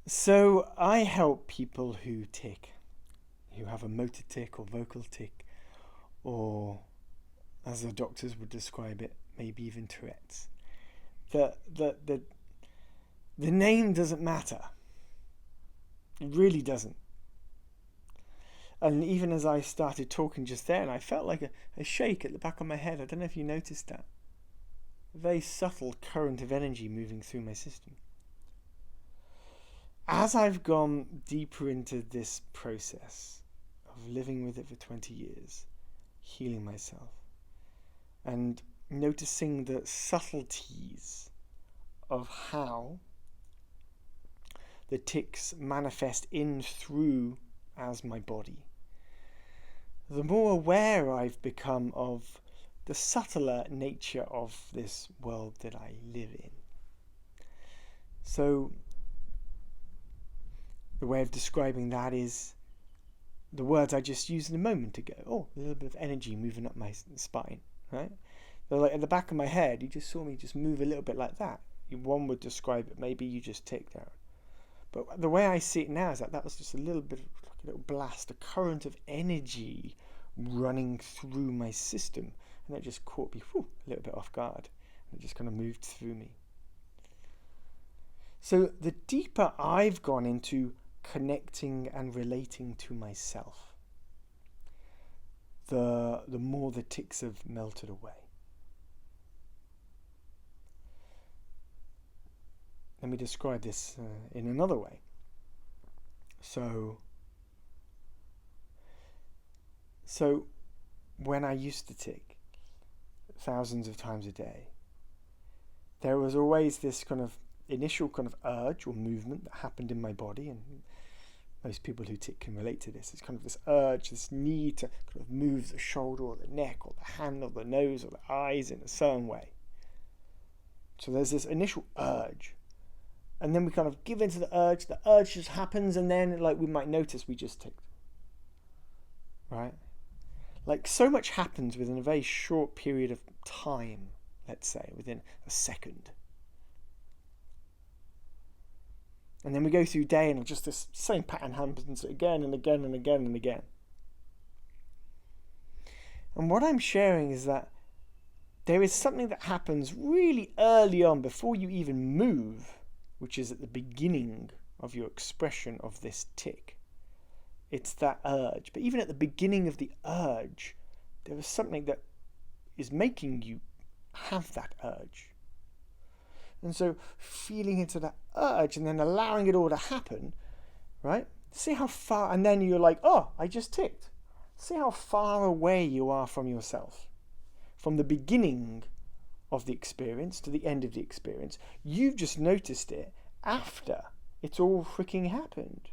So I help people who tic, who have a motor tic or vocal tic, or as the doctors would describe it, maybe even Tourette's. The name doesn't matter. It really doesn't. And even as I started talking just then, I felt like a shake at the back of my head. I don't know if you noticed that. A very subtle current of energy moving through my system. As I've gone deeper into this process of living with it for 20 years, healing myself, and noticing the subtleties of how the tics manifest in through as my body, the more aware I've become of the subtler nature of this world that I live in. So the way of describing that is the words I just used a moment ago. Oh, a little bit of energy moving up my spine, right? They're like at the back of my head, you just saw me just move a little bit like that. One would describe it, maybe you just ticked out. But the way I see it now is that was just a little bit, like a little blast, a current of energy running through my system. And that just caught me a little bit off guard. And it just kind of moved through me. So the deeper I've gone into connecting and relating to myself, the more the tics have melted away. Let me describe this in another way. So when I used to tic thousands of times a day, there was always this kind of initial kind of urge or movement that happened in my body, and most people who tic can relate to this. It's kind of this urge, this need to kind of move the shoulder or the neck or the hand or the nose or the eyes in a certain way. So there's this initial urge. And then we kind of give into the urge just happens, and then like we might notice we just ticked. Right? Like so much happens within a very short period of time, let's say, within a second. And then we go through day and just this same pattern happens again and again and again and again. And what I'm sharing is that there is something that happens really early on before you even move, which is at the beginning of your expression of this tic. It's that urge. But even at the beginning of the urge, there is something that is making you have that urge. And so feeling into that urge and then allowing it all to happen, right? See how far, and then you're like, oh, I just ticked. See how far away you are from yourself. From the beginning of the experience to the end of the experience. You've just noticed it after it's all freaking happened.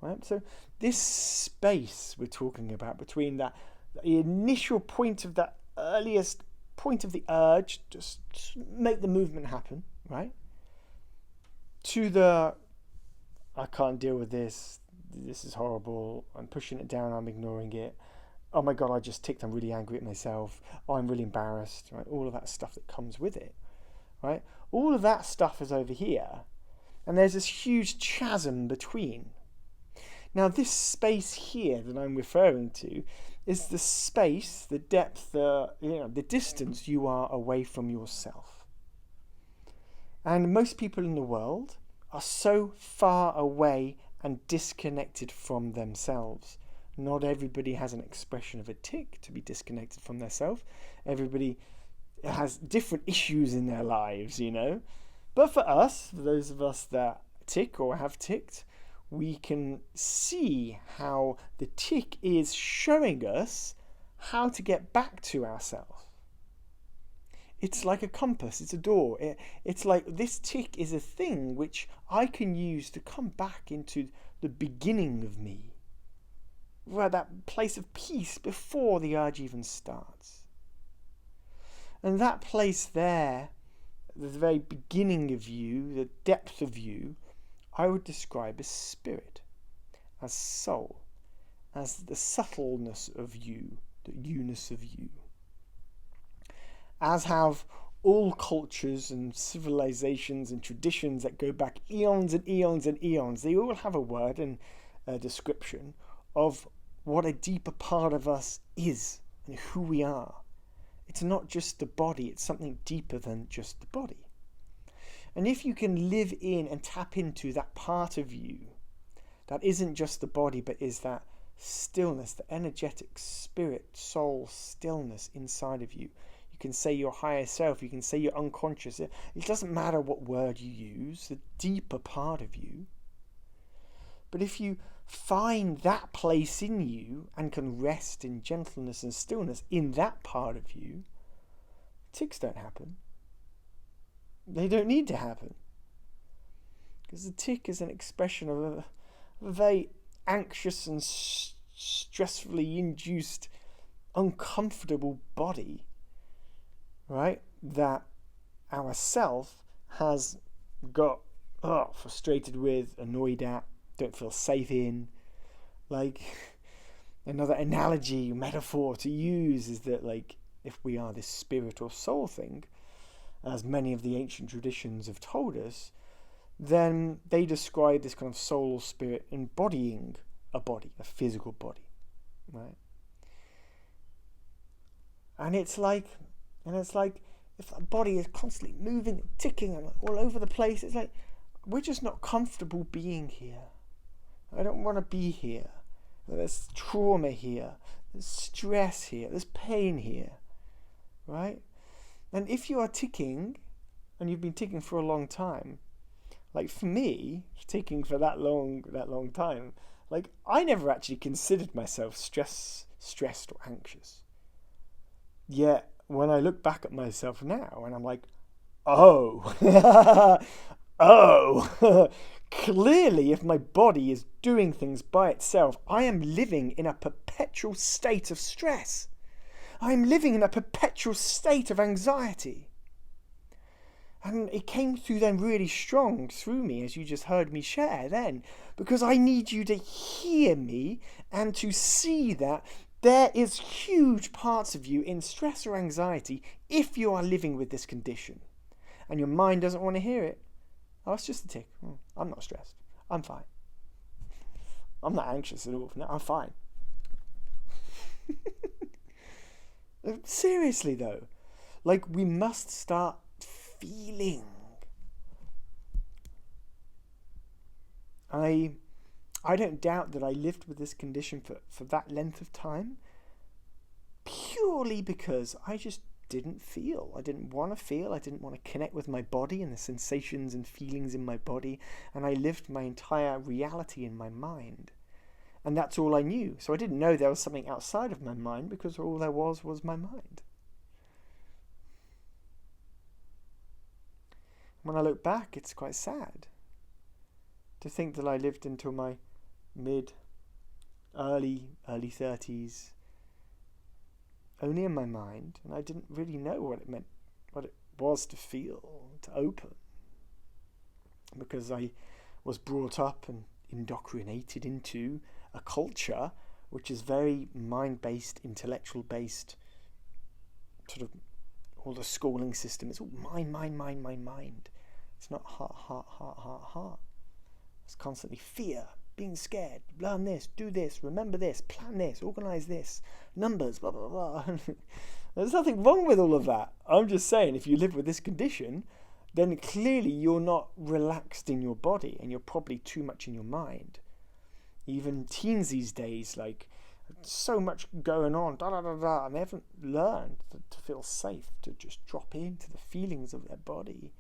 Right? So this space we're talking about between that the initial point of that earliest point of the urge, just make the movement happen, right? To the I can't deal with this is horrible, I'm pushing it down, I'm ignoring it. Oh my God, I just ticked, I'm really angry at myself. Oh, I'm really embarrassed, right? All of that stuff that comes with it, right? All of that stuff is over here. And there's this huge chasm between. Now, this space here that I'm referring to is the space, the depth, the distance you are away from yourself. And most people in the world are so far away and disconnected from themselves. Not everybody has an expression of a tic to be disconnected from themselves. Everybody has different issues in their lives, you know. But for us, for those of us that tic or have ticked, we can see how the tic is showing us how to get back to ourselves. It's like a compass, it's a door. It's like this tic is a thing which I can use to come back into the beginning of me. Right, that place of peace before the urge even starts. And that place there, the very beginning of you, the depth of you, I would describe as spirit, as soul, as the subtleness of you, the you-ness of you. As have all cultures and civilizations and traditions that go back eons and eons and eons, they all have a word and a description of what a deeper part of us is and who we are. It's not just the body, it's something deeper than just the body. And if you can live in and tap into that part of you that isn't just the body, but is that stillness, the energetic spirit, soul stillness inside of you. You can say your higher self, you can say your unconscious. It doesn't matter what word you use, the deeper part of you. But if you find that place in you and can rest in gentleness and stillness in that part of you, tics don't happen. They don't need to happen. Because the tic is an expression of a very anxious and stressfully induced, uncomfortable body, right? That our self has got frustrated with, annoyed at, don't feel safe in. Like, another analogy, metaphor to use is that, like, if we are this spirit or soul thing, as many of the ancient traditions have told us, then they describe this kind of soul or spirit embodying a body, a physical body, right? And it's like if that body is constantly moving and ticking and all over the place, it's like we're just not comfortable being here. I don't want to be here. There's trauma here. There's stress here. There's pain here, right? And if you are ticking, and you've been ticking for a long time, like for me, ticking for that long time, like I never actually considered myself stressed or anxious. Yet when I look back at myself now, and I'm like, oh, oh, clearly if my body is doing things by itself, I am living in a perpetual state of stress. I'm living in a perpetual state of anxiety. And it came through then really strong through me, as you just heard me share then, because I need you to hear me and to see that there is huge parts of you in stress or anxiety if you are living with this condition. And your mind doesn't want to hear it. Oh, it's just a tic. I'm not stressed. I'm fine. I'm not anxious at all. No, I'm fine. Seriously though, like we must start feeling. I don't doubt that I lived with this condition for that length of time purely because I just didn't feel. I didn't want to feel. I didn't want to connect with my body and the sensations and feelings in my body, and I lived my entire reality in my mind. And that's all I knew. So I didn't know there was something outside of my mind because all there was my mind. When I look back, it's quite sad to think that I lived until my early 30s only in my mind, and I didn't really know what it meant, what it was to feel, to open, because I was brought up and indoctrinated into a culture which is very mind-based, intellectual-based, sort of all the schooling system. It's all mind. It's not heart. It's constantly fear, being scared, learn this, do this, remember this, plan this, organize this, numbers, blah, blah, blah. There's nothing wrong with all of that. I'm just saying, if you live with this condition, then clearly you're not relaxed in your body and you're probably too much in your mind. Even teens these days, like, so much going on, and they haven't learned to feel safe, to just drop into the feelings of their body.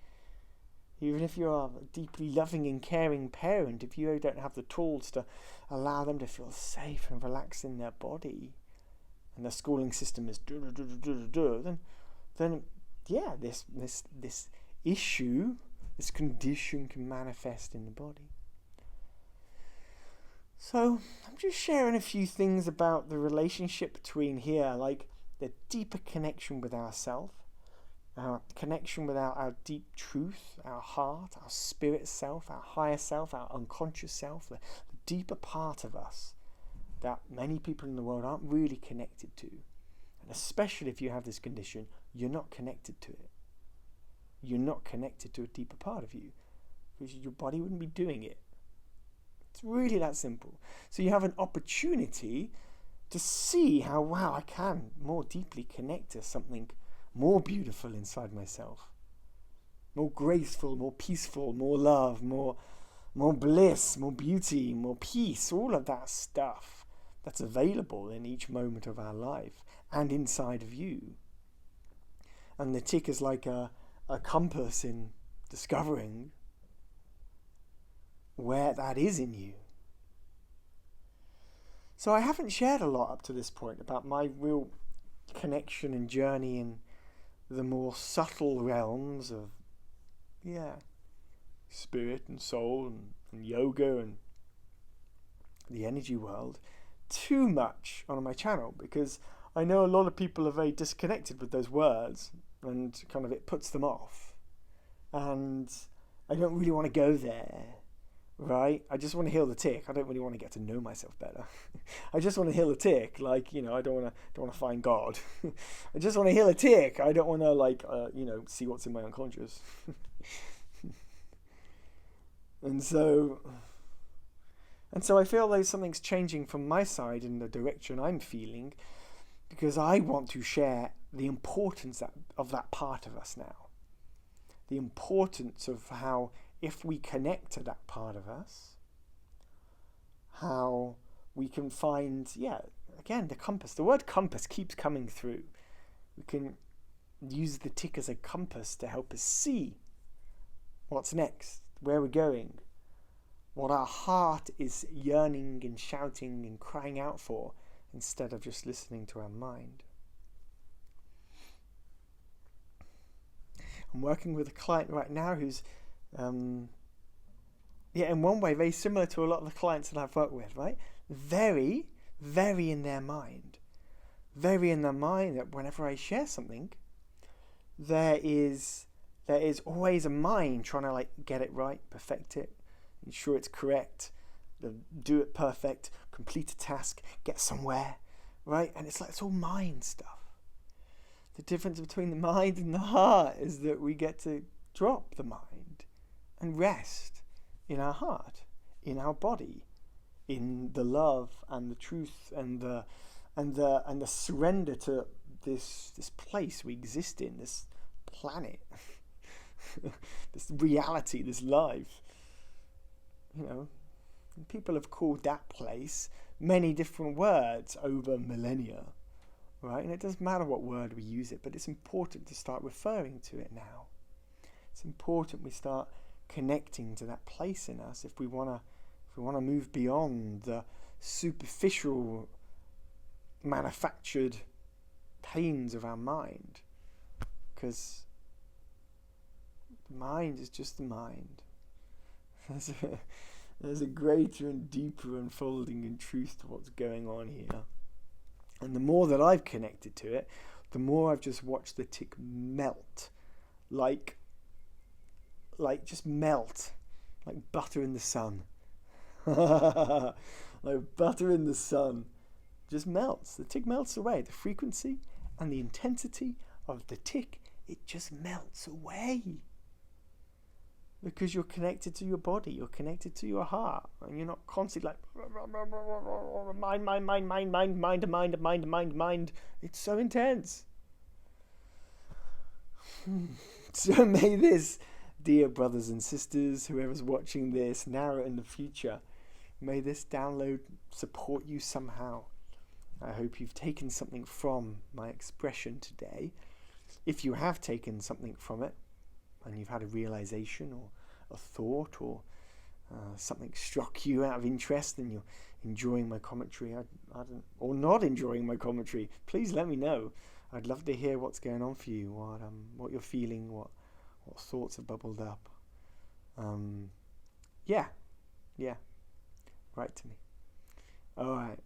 Even if you're a deeply loving and caring parent, if you don't have the tools to allow them to feel safe and relax in their body, and the schooling system is then yeah, this issue, this condition can manifest in the body. So I'm just sharing a few things about the relationship between here, like the deeper connection with ourself, our connection with our deep truth, our heart, our spirit self, our higher self, our unconscious self, the deeper part of us that many people in the world aren't really connected to. And especially if you have this condition, you're not connected to it. you're not connected to a deeper part of you, because your body wouldn't be doing it. It's really that simple. So you have an opportunity to see how, wow, I can more deeply connect to something more beautiful inside myself, more graceful, more peaceful, more love, more bliss, more beauty, more peace, all of that stuff that's available in each moment of our life and inside of you. And the tic is like a compass in discovering where that is in you. So I haven't shared a lot up to this point about my real connection and journey in the more subtle realms of, spirit and soul and yoga and the energy world too much on my channel, because I know a lot of people are very disconnected with those words and kind of it puts them off. And I don't really want to go there. Right? I just want to heal the tic. I don't really want to get to know myself better. I just want to heal the tic. Like, I don't want to find God. I just want to heal a tic. I don't want to see what's in my unconscious. and so I feel like something's changing from my side in the direction I'm feeling, because I want to share the importance of that part of us now. The importance of how, if we connect to that part of us, how we can find, again, the compass. The word compass keeps coming through. We can use the tic as a compass to help us see what's next, where we're going, what our heart is yearning and shouting and crying out for, instead of just listening to our mind. I'm working with a client right now who's in one way very similar to a lot of the clients that I've worked with, right? Very, very in their mind. Very in their mind that whenever I share something, there is always a mind trying to get it right, perfect it, ensure it's correct, do it perfect, complete a task, get somewhere, right? And it's all mind stuff. The difference between the mind and the heart is that we get to drop the mind and rest in our heart, in our body, in the love and the truth and the surrender to this place we exist in, this planet, this reality, this life. People have called that place many different words over millennia, right? And it doesn't matter what word we use it, but it's important to start referring to it now. It's important we start connecting to that place in us if we want to move beyond the superficial manufactured pains of our mind, because the mind is just the mind. There's a greater and deeper unfolding in truth to what's going on here. And the more that I've connected to it, the more I've just watched the tic melt, like just melt, like butter in the sun. Like butter in the sun, just melts. The tic melts away. The frequency and the intensity of the tic, it just melts away. Because you're connected to your body, you're connected to your heart, and you're not constantly mind. It's so intense. So may this, dear brothers and sisters, whoever's watching this now or in the future, may this download support you somehow. I hope you've taken something from my expression today. If you have taken something from it, and you've had a realization or a thought or something struck you out of interest and you're enjoying my commentary, or not enjoying my commentary, please let me know. I'd love to hear what's going on for you, what you're feeling, what thoughts have bubbled up. Write to me. All right,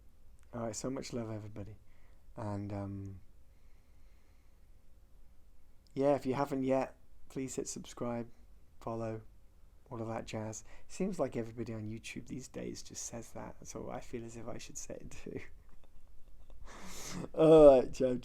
so much love, everybody. And if you haven't yet, please hit subscribe, follow, all of that jazz. It seems like everybody on YouTube these days just says that, so I feel as if I should say it too. Alright, ciao.